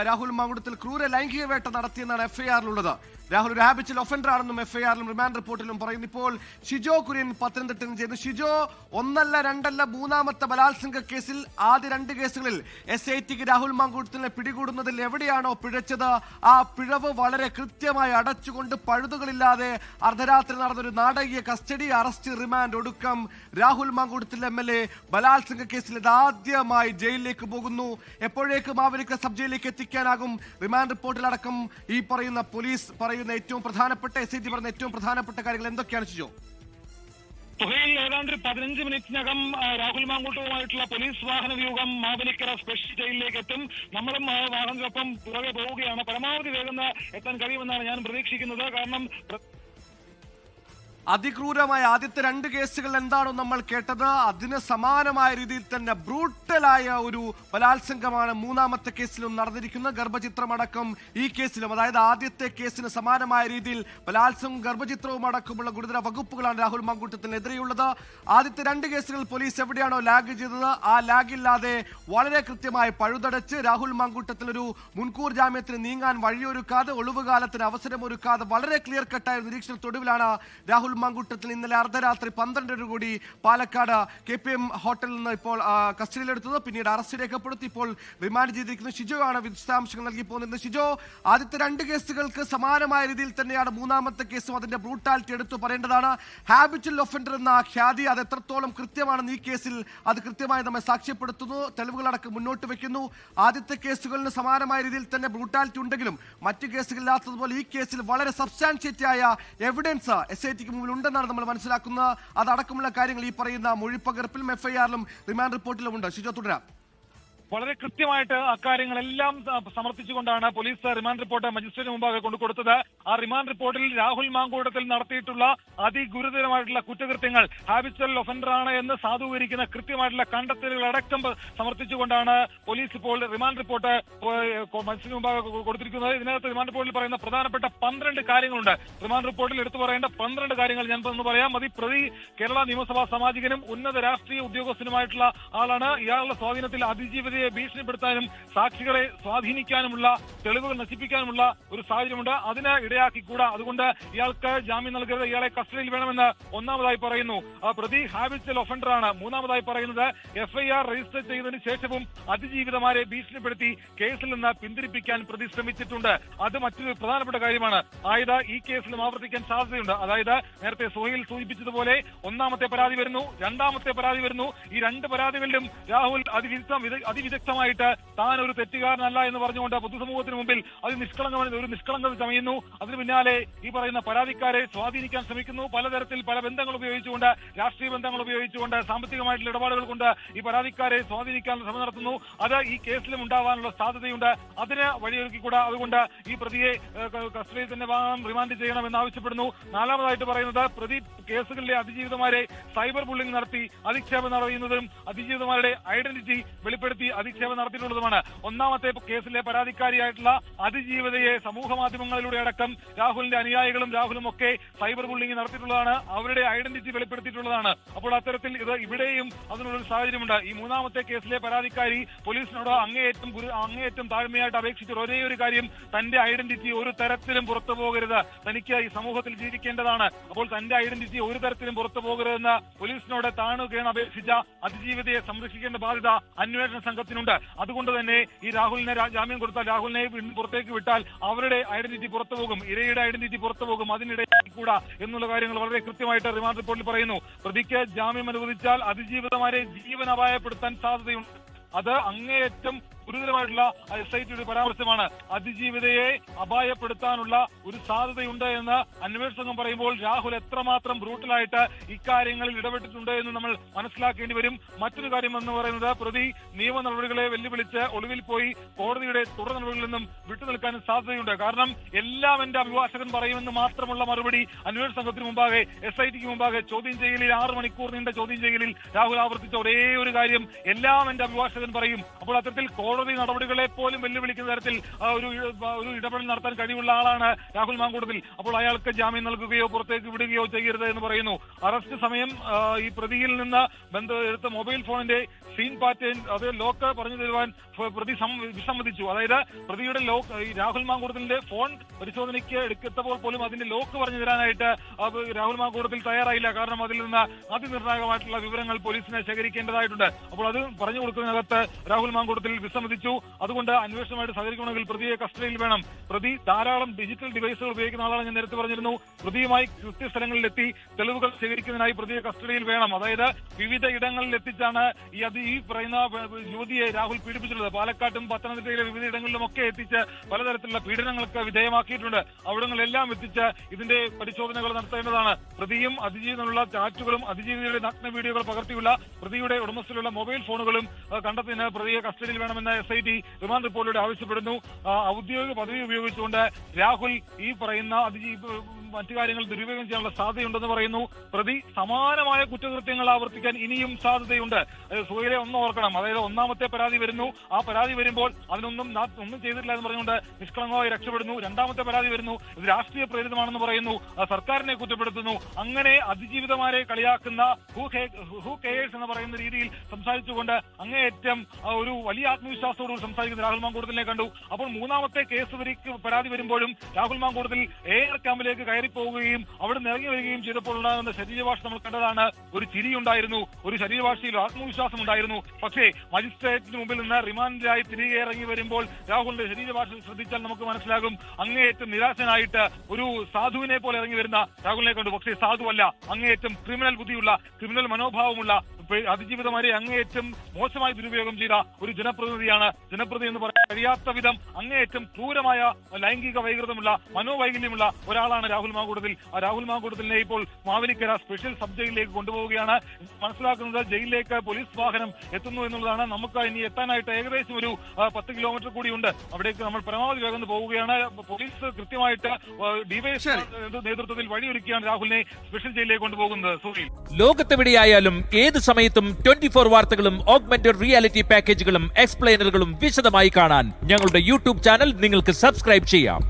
രാഹുൽ മാങ്കുടത്തിൽ ക്രൂര ലൈംഗിക വേട്ട നടത്തിയെന്നാണ് എഫ്ഐആറിലുള്ളത്. രാഹുൽ ഒരു ഹാബിച്വൽ ഒഫൻഡർ ആണെന്നും എഫ്ഐആറിലും റിമാൻഡ് റിപ്പോർട്ടിലും പറയുന്നു. ഇപ്പോൾ ഷിജോ കുര്യൻ പത്തനംതിട്ടയിൽ ചെയ്യുന്നു. ഷിജോ, ഒന്നല്ല രണ്ടല്ല മൂന്നാമത്തെ ബലാത്സംഗ കേസിൽ ആദ്യ 2 കേസുകളിൽ SITക്ക് രാഹുൽ മാങ്കുടത്തിനെ പിടികൂടുന്നതിൽ എവിടെയാണോ പിഴച്ചത് ആ പിഴവ് വളരെ കൃത്യമായി അടച്ചുകൊണ്ട് പഴുതുകളില്ലാതെ അർദ്ധരാത്രി നടന്നൊരു നാടകീയ കസ്റ്റഡി, അറസ്റ്റ്, റിമാൻഡ്, ഒടുക്കം രാഹുൽ മാങ്കുടത്തിൽ MLA ബലാത്സംഗ കേസിൽ ഇതാദ്യമായി ജയിലിലേക്ക് പോകുന്നു. എപ്പോഴേക്കും മാവേലിക്കര സബ് ജയിലിലേക്ക് എത്തിക്കാനാകും? റിമാൻഡ് റിപ്പോർട്ടിലടക്കം ഈ പറയുന്ന പോലീസ് ഏറ്റവും പ്രധാനപ്പെട്ട SIT പറഞ്ഞ ഏറ്റവും പ്രധാനപ്പെട്ട കാര്യങ്ങൾ എന്തൊക്കെയാണ് ഷിജോ? ഏതാണ്ട് 15 മിനിറ്റിനകം രാഹുൽ മാങ്കൂട്ടവുമായിട്ടുള്ള പോലീസ് വാഹന വ്യൂഹം മാവേലിക്കര സ്പെഷ്യൽ ജയിലിലേക്ക് എത്തും. നമ്മളും വാഹനത്തിനൊപ്പം പുറകെ പോവുകയാണ്. പരമാവധി വേഗം എത്താൻ കഴിയുമെന്നാണ് ഞാൻ പ്രതീക്ഷിക്കുന്നത്. കാരണം അതിക്രൂരമായ ആദ്യത്തെ 2 കേസുകൾ എന്താണോ നമ്മൾ കേട്ടത്, അതിന് സമാനമായ രീതിയിൽ തന്നെ ബ്രൂട്ടലായ ഒരു ബലാത്സംഗമാണ് മൂന്നാമത്തെ കേസിലും നടന്നിരിക്കുന്നത്. ഗർഭചിത്രമടക്കം ഈ കേസിലും, അതായത് ആദ്യത്തെ കേസിന് സമാനമായ രീതിയിൽ ബലാത്സംഗവും ഗർഭചിത്രവും അടക്കമുള്ള ഗുരുതര വകുപ്പുകളാണ് രാഹുൽ മാങ്കൂട്ടത്തിനെതിരെയുള്ളത്. ആദ്യത്തെ 2 കേസുകൾ പോലീസ് എവിടെയാണോ ലാഗ് ചെയ്തത് ആ ലാഗില്ലാതെ വളരെ കൃത്യമായി പഴുതടച്ച് രാഹുൽ മാങ്കൂട്ടത്തിനൊരു മുൻകൂർ ജാമ്യത്തിന് നീങ്ങാൻ വഴിയൊരുക്കാതെ, ഒളിവുകാലത്തിന് അവസരമൊരുക്കാതെ വളരെ ക്ലിയർ കട്ടായ നിരീക്ഷണത്തൊടുവിലാണ് രാഹുൽ മാങ്കൂട്ടത്തിൽ ഇന്നലെ അർദ്ധരാത്രി 12 കൂടി പാലക്കാട് KPM ഹോട്ടലിൽ നിന്ന് ഇപ്പോൾ കസ്റ്റഡിയിലെടുത്തത്. പിന്നീട് അറസ്റ്റ് രേഖപ്പെടുത്തി ഇപ്പോൾ റിമാൻഡ് ചെയ്തിരിക്കുന്ന ഷിജോ ആണ് വിശദാംശങ്ങൾ നൽകി പോകുന്നത്. ഷിജോ, ആദ്യത്തെ 2 കേസുകൾക്ക് സമാനമായ രീതിയിൽ തന്നെയാണ് മൂന്നാമത്തെ കേസും. അതിന്റെ ബ്രൂട്ടാലിറ്റി എടുത്തു പറയേണ്ടതാണ്. ഹാബിച്വൽ ഒഫൻഡർ എന്ന ഖ്യാതി അത് എത്രത്തോളം കൃത്യമാണെന്ന് ഈ കേസിൽ അത് കൃത്യമായി നമ്മെ സാക്ഷ്യപ്പെടുത്തുന്നു, തെളിവുകളടക്കം മുന്നോട്ട് വെക്കുന്നു. ആദ്യത്തെ കേസുകളിന് സമാനമായ രീതിയിൽ തന്നെ ബ്രൂട്ടാലിറ്റി ഉണ്ടെങ്കിലും മറ്റു കേസുകളില്ലാത്തതുപോലെ ഈ കേസിൽ വളരെ സബ്സ്റ്റാൻഷ്യേറ്റ് ആയ എവിഡൻസ് SITക്ക് മുമ്പിൽ ഉണ്ടെന്നാണ് നമ്മൾ മനസ്സിലാക്കുന്നത്. അതടക്കമുള്ള കാര്യങ്ങൾ ഈ പറയുന്ന മൊഴിപ്പകർപ്പിലും FIRലും റിമാൻഡ് റിപ്പോർട്ടിലും ഉണ്ട്. ഷിജോ, തുടരാം. വളരെ കൃത്യമായിട്ട് അക്കാര്യങ്ങളെല്ലാം സമർത്ഥിച്ചുകൊണ്ടാണ് പോലീസ് റിമാൻഡ് റിപ്പോർട്ട് മജിസ്ട്രേറ്റിന് മുമ്പാകെ കൊണ്ടുകൊടുത്തത്. ആ റിമാൻഡ് റിപ്പോർട്ടിൽ രാഹുൽ മാങ്കൂട്ടത്തിൽ നടത്തിയിട്ടുള്ള അതിഗുരുതരമായിട്ടുള്ള കുറ്റകൃത്യങ്ങൾ ഹാബിച്വൽ ഒഫൻഡർ ആണ് എന്ന് സാധൂകരിക്കുന്ന കൃത്യമായിട്ടുള്ള കണ്ടെത്തലുകൾ അടക്കം സമർത്ഥിച്ചുകൊണ്ടാണ് പോലീസ് ഇപ്പോൾ റിമാൻഡ് റിപ്പോർട്ട് മജിസ്ട്രേറ്റിന് മുമ്പാകെ കൊടുത്തിരിക്കുന്നത്. ഇതിനകത്ത് റിമാൻഡ് റിപ്പോർട്ടിൽ പറയുന്ന പ്രധാനപ്പെട്ട 12 കാര്യങ്ങളുണ്ട്. റിമാൻഡ് റിപ്പോർട്ടിൽ എടുത്തു പറയേണ്ട 12 കാര്യങ്ങൾ ഞാൻ ഒന്ന് പറയാം. പ്രതി കേരള നിയമസഭാ സാമാജികനും ഉന്നത രാഷ്ട്രീയ ഉദ്യോഗസ്ഥനുമായിട്ടുള്ള ആളാണ്. ഇയാളുടെ സ്വാധീനത്തിൽ അതിജീവിത ഭീഷണിപ്പെടുത്താനും സാക്ഷികളെ സ്വാധീനിക്കാനുമുള്ള, തെളിവുകൾ നശിപ്പിക്കാനുമുള്ള ഒരു സാഹചര്യമുണ്ട്. അതിന് ഇടയാക്കിക്കൂടാ. അതുകൊണ്ട് ഇയാൾക്ക് ജാമ്യം നൽകരുത്, ഇയാളെ കസ്റ്റഡിയിൽ വേണമെന്ന് ഒന്നാമതായി പറയുന്നു. പ്രതി ഹാബിച്വൽ ഒഫൻഡർ ആണ്. മൂന്നാമതായി പറയുന്നത് FIR രജിസ്റ്റർ ചെയ്തതിനു ശേഷവും അതിജീവിതമാരെ ഭീഷണിപ്പെടുത്തി കേസിൽ നിന്ന് പിന്തിരിപ്പിക്കാൻ പ്രതി ശ്രമിച്ചിട്ടുണ്ട്. അത് മറ്റൊരു പ്രധാനപ്പെട്ട കാര്യമാണ്. അതായത് ഈ കേസിലും ആവർത്തിക്കാൻ സാധ്യതയുണ്ട്. അതായത് നേരത്തെ സുഹൈൽ സൂചിപ്പിച്ചതുപോലെ ഒന്നാമത്തെ പരാതി വരുന്നു, രണ്ടാമത്തെ പരാതി വരുന്നു. ഈ 2 പരാതികളിലും രാഹുൽ അതിവിദഗ്ധമായിട്ട് താൻ ഒരു തെറ്റുകാരനല്ല എന്ന് പറഞ്ഞുകൊണ്ട് പൊതുസമൂഹത്തിന് മുമ്പിൽ നിഷ്കളങ്കത ചമയുന്നു. അതിന് പിന്നാലെ ഈ പറയുന്ന പരാതിക്കാരെ സ്വാധീനിക്കാൻ ശ്രമിക്കുന്നു. പലതരത്തിൽ പല ബന്ധങ്ങൾ ഉപയോഗിച്ചുകൊണ്ട്, രാഷ്ട്രീയ ബന്ധങ്ങൾ ഉപയോഗിച്ചുകൊണ്ട്, സാമ്പത്തികമായിട്ടുള്ള ഇടപാടുകൾ കൊണ്ട് ഈ പരാതിക്കാരെ സ്വാധീനിക്കാൻ ശ്രമം നടത്തുന്നു. അത് ഈ കേസിലും ഉണ്ടാവാനുള്ള സാധ്യതയുണ്ട്. അതിന് വഴിയൊരുക്കിക്കൂടാ. അതുകൊണ്ട് ഈ പ്രതിയെ കസ്റ്റഡിയിൽ തന്നെ റിമാൻഡ് ചെയ്യണമെന്ന് ആവശ്യപ്പെടുന്നു. നാലാമതായിട്ട് പറയുന്നത് പ്രതി കേസുകളിലെ അതിജീവിതമാരെ സൈബർ ബുള്ളിംഗ് നടത്തി അധിക്ഷേപം നടത്തുന്നതും അതിജീവിതമാരുടെ ഐഡന്റിറ്റി വെളിപ്പെടുത്തി അധിക്ഷേപം നടത്തിയിട്ടുള്ളതുമാണ്. ഒന്നാമത്തെ കേസിലെ പരാതിക്കാരിയായിട്ടുള്ള അതിജീവിതയെ സമൂഹ മാധ്യമങ്ങളിലൂടെ അടക്കം രാഹുലിന്റെ അനുയായികളും രാഹുലും ഒക്കെ സൈബർ ബുള്ളിംഗ് നടത്തിയിട്ടുള്ളതാണ്. അവരുടെ ഐഡന്റിറ്റി വെളിപ്പെടുത്തിയിട്ടുള്ളതാണ്. അപ്പോൾ അത്തരത്തിൽ ഇവിടെയും അതിനുള്ളൊരു സാഹചര്യമുണ്ട്. ഈ മൂന്നാമത്തെ കേസിലെ പരാതിക്കാരി പോലീസിനോട് അങ്ങേയറ്റം താഴ്മയായിട്ട് അപേക്ഷിച്ച ഒരേ ഒരു കാര്യം, തന്റെ ഐഡന്റിറ്റി ഒരു തരത്തിലും പുറത്തു പോകരുത്, തനിക്ക് ഈ സമൂഹത്തിൽ ജീവിക്കേണ്ടതാണ്, അപ്പോൾ തന്റെ ഐഡന്റിറ്റി ഒരു തരത്തിലും പുറത്തു പോകരുതെന്ന് പോലീസിനോട് താണുകയാണ് അപേക്ഷിച്ച അതിജീവിതയെ സംരക്ഷിക്കേണ്ട ബാധ്യത അന്വേഷണ സംഘത്തിനുണ്ട്. അതുകൊണ്ട് തന്നെ ഈ രാഹുലിനെ ജാമ്യം കൊടുത്താൽ, രാഹുലിനെ പുറത്തേക്ക് വിട്ടാൽ അവരുടെ ഐഡന്റിറ്റി പുറത്തു പോകും, ഇരയുടെ ഐഡന്റിറ്റി പുറത്തു പോകും. അതിനിടയിൽ കൂടാ എന്നുള്ള കാര്യങ്ങൾ വളരെ കൃത്യമായിട്ട് റിമാൻഡ് റിപ്പോർട്ടിൽ പറയുന്നു. പ്രതിക്ക് ജാമ്യം അനുവദിച്ചാൽ അതിജീവിതമാരെ ജീവൻ അപായപ്പെടുത്താൻ സാധ്യതയുണ്ട്. അത് അങ്ങേയറ്റം ഗുരുതരമായിട്ടുള്ള SITയുടെ പരാമർശമാണ്. അതിജീവിതയെ അപായപ്പെടുത്താനുള്ള ഒരു സാധ്യതയുണ്ട് എന്ന് അന്വേഷണ സംഘം പറയുമ്പോൾ രാഹുൽ എത്രമാത്രം ബ്രൂട്ടലായിട്ട് ഇക്കാര്യങ്ങളിൽ ഇടപെട്ടിട്ടുണ്ട് എന്ന് നമ്മൾ മനസ്സിലാക്കേണ്ടി വരും. മറ്റൊരു കാര്യം എന്ന് പറയുന്നത് പ്രതി നിയമ നടപടികളെ വെല്ലുവിളിച്ച് ഒളിവിൽ പോയി കോടതിയുടെ തുടർ നടപടികളിൽ നിന്നും വിട്ടുനിൽക്കാനും സാധ്യതയുണ്ട്. കാരണം എല്ലാം എന്റെ അഭിഭാഷകൻ പറയുമെന്ന് മാത്രമുള്ള മറുപടി അന്വേഷണ സംഘത്തിന് മുമ്പാകെ, SITക്ക് മുമ്പാകെ ചോദ്യം ചെയ്യലിൽ 6 മണിക്കൂർ നീണ്ട ചോദ്യം ചെയ്യലിൽ രാഹുൽ ആവർത്തിച്ച ഒരേ ഒരു കാര്യം, എല്ലാം എന്റെ അഭിഭാഷകൻ പറയും. അപ്പോൾ അത്തരത്തിൽ കോടതി നടപടികളെ പോലും വെല്ലുവിളിക്കുന്ന തരത്തിൽ ഒരു ഇടപെടൽ നടത്താൻ കഴിവുള്ള ആളാണ് രാഹുൽ മാങ്കൂട്ടത്തിൽ. അപ്പോൾ അയാൾക്ക് ജാമ്യം നൽകുകയോ പുറത്തേക്ക് വിടുകയോ ചെയ്യരുത് എന്ന് പറയുന്നു. അറസ്റ്റ് സമയം ഈ പ്രതിയിൽ നിന്ന് എടുത്ത മൊബൈൽ ഫോണിന്റെ സീൻ പാറ്റേൺ അത് ലോക്ക് പറഞ്ഞു തരുവാൻ പ്രതി വിസമ്മതിച്ചു. അതായത് പ്രതിയുടെ ഈ രാഹുൽ മാങ്കൂട്ടത്തിന്റെ ഫോൺ പരിശോധനയ്ക്ക് എടുക്കത്തപ്പോൾ പോലും അതിന്റെ ലോക്ക് പറഞ്ഞു തരാനായിട്ട് രാഹുൽ മാങ്കൂട്ടത്തിൽ തയ്യാറായില്ല. കാരണം അതിൽ നിന്ന് അതിനിർണായകമായിട്ടുള്ള വിവരങ്ങൾ പോലീസിനെ ശേഖരിക്കേണ്ടതായിട്ടുണ്ട്. അപ്പോൾ അത് പറഞ്ഞു കൊടുക്കുന്നതിനകത്ത് രാഹുൽ മാങ്കൂട്ടത്തിൽ വിസമ്മതിച്ചു. അതുകൊണ്ട് അന്വേഷണമായിട്ട് സഹകരിക്കണമെങ്കിൽ പ്രതിയെ കസ്റ്റഡിയിൽ വേണം. പ്രതി ധാരാളം ഡിജിറ്റൽ ഡിവൈസുകൾ ഉപയോഗിക്കുന്ന ആളാണ് ഞാൻ നേരത്തെ പറഞ്ഞിരുന്നു. പ്രതിയുമായി കൃത്യസ്ഥലങ്ങളിലെത്തി തെളിവുകൾ ശേഖരിക്കുന്നതിനായി പ്രതിയെ കസ്റ്റഡിയിൽ വേണം. അതായത് വിവിധ ഇടങ്ങളിൽ എത്തിച്ചാണ് ഈ പറയുന്ന യുവതിയെ രാഹുൽ പീഡിപ്പിച്ചിട്ടുള്ളത്. പാലക്കാട്ടും പത്തനംതിട്ടയിലെ വിവിധ ഇടങ്ങളിലുമൊക്കെ എത്തിച്ച് പലതരത്തിലുള്ള പീഡനങ്ങൾക്ക് വിധേയമാക്കിയിട്ടുണ്ട്. അവിടങ്ങളെല്ലാം എത്തിച്ച് ഇതിന്റെ പരിശോധനകൾ നടത്തേണ്ടതാണ്. പ്രതിയും അതിജീവിതനുള്ള ചാറ്റുകളും അതിജീവിതയുടെ നഗ്ന വീഡിയോകൾ പകർത്തിയുള്ള പ്രതിയുടെ ഉടമസ്ഥയിലുള്ള മൊബൈൽ ഫോണുകളും കണ്ടെത്തുന്നതിന് പ്രതിയെ കസ്റ്റഡിയിൽ വേണമെന്ന് SIT റിമാൻഡ് റിപ്പോർട്ടിലൂടെ ആവശ്യപ്പെടുന്നു. ഔദ്യോഗിക പദവി ഉപയോഗിച്ചുകൊണ്ട് രാഹുൽ ഈ പറയുന്ന മറ്റു കാര്യങ്ങൾ ദുരുപയോഗം ചെയ്യാനുള്ള സാധ്യതയുണ്ടെന്ന് പറയുന്നു. പ്രതി സമാനമായ കുറ്റകൃത്യങ്ങൾ ആവർത്തിക്കാൻ ഇനിയും സാധ്യതയുണ്ട്. സുഹൈലെ ഒന്ന് ഓർക്കണം. അതായത് ഒന്നാമത്തെ പരാതി വരുന്നു. ആ പരാതി വരുമ്പോൾ ഒന്നും ചെയ്തിട്ടില്ല എന്ന് പറഞ്ഞുകൊണ്ട് നിഷ്കളങ്കമായി രക്ഷപ്പെടുന്നു. രണ്ടാമത്തെ പരാതി വരുന്നു. ഇത് രാഷ്ട്രീയ പ്രേരിതമാണെന്ന് പറയുന്നു. സർക്കാരിനെ കുറ്റപ്പെടുത്തുന്നു. അങ്ങനെ അതിജീവിതമാരെ കളിയാക്കുന്ന ഹൂ കെയേഴ്സ് എന്ന് പറയുന്ന രീതിയിൽ സംസാരിച്ചുകൊണ്ട് അങ്ങേയറ്റം ഒരു വലിയ ആത്മവിശ്വാസത്തോടുകൂടി സംസാരിക്കുന്ന രാഹുൽ മാങ്കൂട്ടത്തിനെ കണ്ടു. അപ്പോൾ മൂന്നാമത്തെ പരാതി വരുമ്പോഴും രാഹുൽ മാങ്കൂട്ടത്തിൽ AR ക്യാമ്പിലേക്ക് കയറിപ്പോവുകയും അവിടെ നിന്ന് ഇറങ്ങി വരികയും ചെയ്തപ്പോൾ ഉണ്ടാകുന്ന ശരീരഭാഷ നമ്മൾ കണ്ടതാണ്. ഒരു ചിരിയുണ്ടായിരുന്നു, ഒരു ശരീരഭാഷയിൽ ആത്മവിശ്വാസം ഉണ്ടായിരുന്നു. പക്ഷേ മജിസ്ട്രേറ്റിന് മുമ്പിൽ നിന്ന് റിമാൻഡിലായി തിരികെ ഇറങ്ങി വരുമ്പോൾ രാഹുലിന്റെ ശരീരഭാഷ ശ്രദ്ധിച്ചാൽ നമുക്ക് മനസ്സിലാകും അങ്ങേയറ്റം നിരാശനായിട്ട് ഒരു സാധുവിനെ പോലെ ഇറങ്ങി വരുന്ന രാഹുലിനെ കണ്ടു. പക്ഷേ സാധുവല്ല, അങ്ങേയറ്റം ക്രിമിനൽ ബുദ്ധിയുള്ള ക്രിമിനൽ മനോഭാവമുള്ള അതിജീവിതമാരെ അങ്ങേയറ്റം മോശമായി ദുരുപയോഗം ചെയ്ത ഒരു ജനപ്രതിനിധിയാണ്. ജനപ്രതി എന്ന് പറയാൻ കഴിയാത്ത വിധം അങ്ങേയറ്റം ക്രൂരമായ ലൈംഗിക വൈകൃതമുള്ള മനോവൈകല്യമുള്ള ഒരാളാണ് രാഹുൽ മാങ്കൂട്ടത്തിൽ. ആ രാഹുൽ മാങ്കൂട്ടത്തിനെ ഇപ്പോൾ മാവേലിക്കര സ്പെഷ്യൽ സബ് ജയിലിലേക്ക് കൊണ്ടുപോവുകയാണ്. മനസ്സിലാക്കുന്നത് ജയിലിലേക്ക് പോലീസ് വാഹനം എത്തുന്നു എന്നുള്ളതാണ്. നമുക്ക് ഇനി എത്താനായിട്ട് ഏകദേശം ഒരു 10 കിലോമീറ്റർ കൂടിയുണ്ട്. അവിടേക്ക് നമ്മൾ പരമാവധി വേഗം പോവുകയാണ്. പോലീസ് കൃത്യമായിട്ട് ഡിവൈഎസ് നേതൃത്വത്തിൽ വഴിയൊരുക്കിയാണ് രാഹുലിനെ സ്പെഷ്യൽ ജയിലിലേക്ക് കൊണ്ടുപോകുന്നത്. സുഹീൽ, ലോകത്തെവിടെയായാലും ഏത് സമയത്തും 24 വാർത്തകളും ഓഗ്മെന്റഡ് റിയാലിറ്റി പാക്കേജുകളും എക്സ്പ്ലെയിനറുകളും വിശദമായി കാണാൻ ഞങ്ങളുടെ YouTube ചാനൽ നിങ്ങൾക്ക് സബ്സ്ക്രൈബ് ചെയ്യാം.